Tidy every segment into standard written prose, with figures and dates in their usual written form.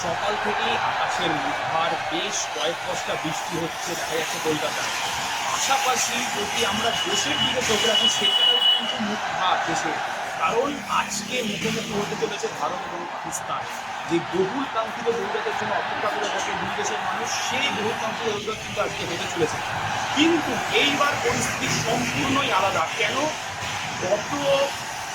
সকাল থেকেই আকাশের মুখভার বেশ কয়েক পশলা বৃষ্টি হচ্ছে দেখা যাচ্ছে কলকাতায়। পাশাপাশি যদি আমরা দেশের দিকে চোখ রাখি সেখানেও কিন্তু মুখভার দেশের, কারণ আজকে মুখোমুখি হতে চলেছে ভারত এবং পাকিস্তান। যে বহুল কাঙ্ক্ষিত বহুজাতের জন্য অপেক্ষা করে থাকে দুই দেশের মানুষ, সেই বহুল কাঙ্ক্ষিত বহুজাত কিন্তু আজকে হতে চলেছে। কিন্তু এইবার পরিস্থিতি সম্পূর্ণই আলাদা। কেন? গত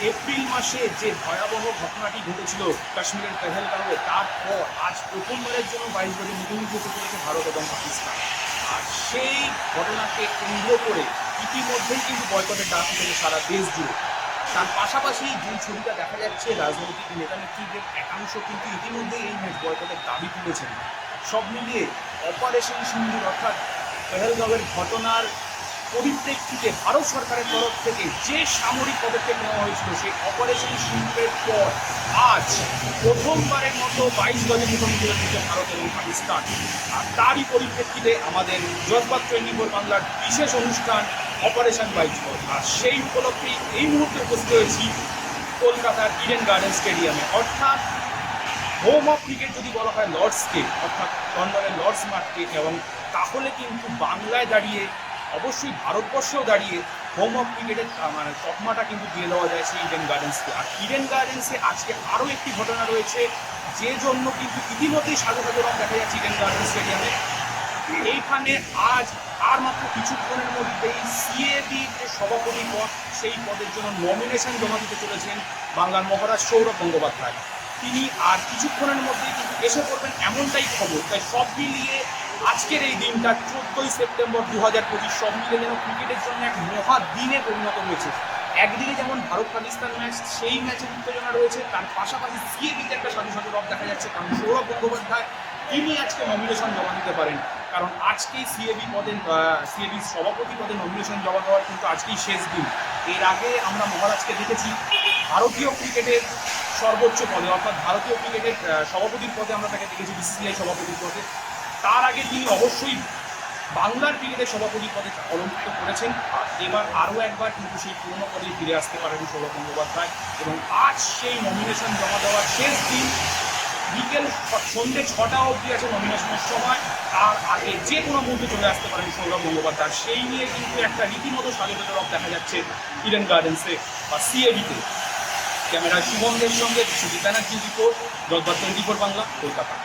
এপ্রিল মাসে যে ভয়াবহ ঘটনাটি ঘটেছিল কাশ্মীরের পেহেলগাঁওয়ে, তারপর আজ প্রথমবারের জন্য 22 বছর মুখোমুখি হতে চলেছে ভারত এবং পাকিস্তান। আর সেই ঘটনাকে কেন্দ্র করে ইতিমধ্যেই কিন্তু বয়কটের ডাক উঠেছে সারা দেশ জুড়ে। তার পাশাপাশি যে ছবিটা দেখা যাচ্ছে, রাজনৈতিক নেতা নেত্রীদের একাংশ কিন্তু ইতিমধ্যেই এই বয়কটের দাবি তুলেছেন। সব মিলিয়ে অপারেশন সিন্দুর অর্থাৎ পেহেলগাঁওয়ের ঘটনার পরিপ্রেক্ষিতে ভারত সরকারের তরফ থেকে যে সামরিক পদক্ষেপ নেওয়া হয়েছিল, সেই অপারেশন সিন্দুরের পর আজ প্রথমবারের মতো 22 গজে মুখোমুখি হচ্ছে ভারত এবং পাকিস্তান। আর তারই পরিপ্রেক্ষিতে আমাদের জজবাত 24 বাংলার বিশেষ অনুষ্ঠান অপারেশন 22 গজ। আর সেই উপলক্ষেই এই মুহূর্তে উপস্থিত হয়েছি কলকাতার ইডেন গার্ডেন স্টেডিয়ামে, অর্থাৎ হোম অফ ক্রিকেট যদি বলা হয় লর্ডসকে, অর্থাৎ লন্ডনের লর্ডস মাঠকে, এবং তাহলে কিন্তু বাংলায় দাঁড়িয়ে অবশ্যই ভারতবর্ষেও দাঁড়িয়ে হোম অফ ক্রিকেটের মানে তকমাটা কিন্তু দিয়ে দেওয়া যায় সেই ইডেন গার্ডেন্সকে। আর ইডেন গার্ডেন্সে আজকে আরও একটি ঘটনা রয়েছে, যে জন্য কিন্তু ইতিমধ্যেই সাজো সাজো রং দেখা যাচ্ছে ইডেন গার্ডেন স্টেডিয়ামে। এইখানে আজ আর মাত্র কিছুক্ষণের মধ্যেই সিএবি যে সভাপতি পদ, সেই পদের জন্য নমিনেশন জমা দিতে চলেছেন বাংলার মহারাজ সৌরভ গঙ্গোপাধ্যায়। তিনি আর কিছুক্ষণের মধ্যেই কিন্তু এসে পড়বেন এমনটাই খবর। তাই সব মিলিয়ে আজকের এই দিনটা 14ই সেপ্টেম্বর 2025 সব মিলিয়ে যেন ক্রিকেটের জন্য এক মহা দিনে পরিণত হয়েছে। একদিকে যেমন ভারত পাকিস্তান ম্যাচ, সেই ম্যাচের উত্তেজনা রয়েছে, তার পাশাপাশি সিএবিতে একটা সাজু সাজু রব দেখা যাচ্ছে, কারণ সৌরভ গঙ্গোপাধ্যায় তিনি আজকে নমিনেশন জমা দিতে পারেন। কারণ আজকেই সিএবি সভাপতি পদে নমিনেশন জমা দেওয়ার কিন্তু আজকেই শেষ দিন। এর আগে আমরা মহারাজকে দেখেছি ভারতীয় ক্রিকেটের সর্বোচ্চ পদে, অর্থাৎ ভারতীয় ক্রিকেটের সভাপতির পদে আমরা তাকে দেখেছি, বিসিসিআই সভাপতির পদে। তার আগে তিনি অবশ্যই বাংলার ক্রিকেটের সভাপতি পদে অলঙ্কৃত করেছেন। আর এবার আরও একবার কিন্তু সেই পুরনো পদে ফিরে আসতে পারেন সৌরভ গঙ্গোপাধ্যায়। এবং আজ সেই নমিনেশন জমা দেওয়ার শেষ দিন, বিকেল সন্ধ্যে 6টা অবধি আছে নমিনেশনের সময়। তার আগে যে কোনো মুহূর্তে চলে আসতে পারেন সৌরভ গঙ্গোপাধ্যায়। সেই নিয়ে কিন্তু একটা রীতিমতো সাজোসাজো রব দেখা যাচ্ছে ইডেন গার্ডেন্সে বা সিএবিতে। ক্যামেরায় শুভমদের সঙ্গে সুজিত ব্যানার্জি রিপোর্ট, জজবাত 24 বাংলা, কলকাতা।